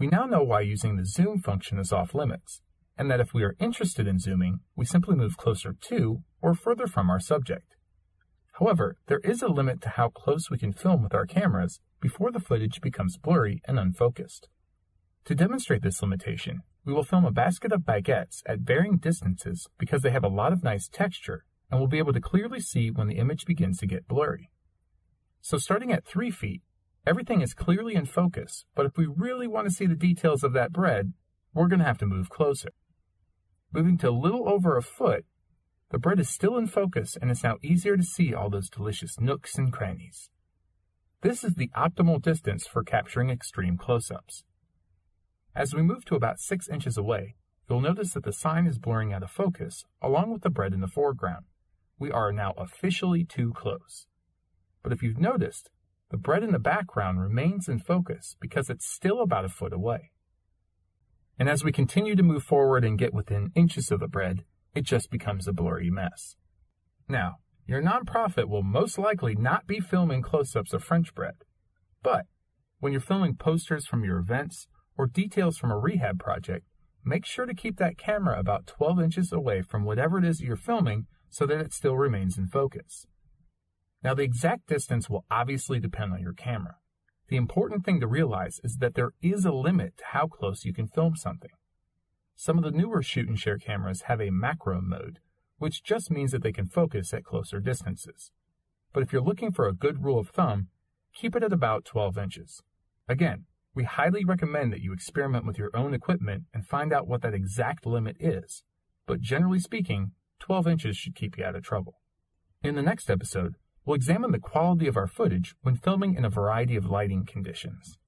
We now know why using the zoom function is off limits, and that if we are interested in zooming, we simply move closer to or further from our subject. However, there is a limit to how close we can film with our cameras before the footage becomes blurry and unfocused. To demonstrate this limitation, we will film a basket of baguettes at varying distances because they have a lot of nice texture, and we'll be able to clearly see when the image begins to get blurry. So starting at 3 feet, everything is clearly in focus, but if we really want to see the details of that bread, we're going to have to move closer. Moving to a little over a foot, the bread is still in focus and it's now easier to see all those delicious nooks and crannies. This is the optimal distance for capturing extreme close-ups. As we move to about 6 inches away, you'll notice that the sign is blurring out of focus along with the bread in the foreground. We are now officially too close. But if you've noticed, the bread in the background remains in focus because it's still about a foot away. And as we continue to move forward and get within inches of the bread, it just becomes a blurry mess. Now, your nonprofit will most likely not be filming close-ups of French bread, but when you're filming posters from your events or details from a rehab project, make sure to keep that camera about 12 inches away from whatever it is you're filming so that it still remains in focus. Now, the exact distance will obviously depend on your camera. The important thing to realize is that there is a limit to how close you can film something. Some of the newer shoot and share cameras have a macro mode, which just means that they can focus at closer distances. But if you're looking for a good rule of thumb, keep it at about 12 inches. Again, we highly recommend that you experiment with your own equipment and find out what that exact limit is. But generally speaking, 12 inches should keep you out of trouble. In the next episode, we'll examine the quality of our footage when filming in a variety of lighting conditions.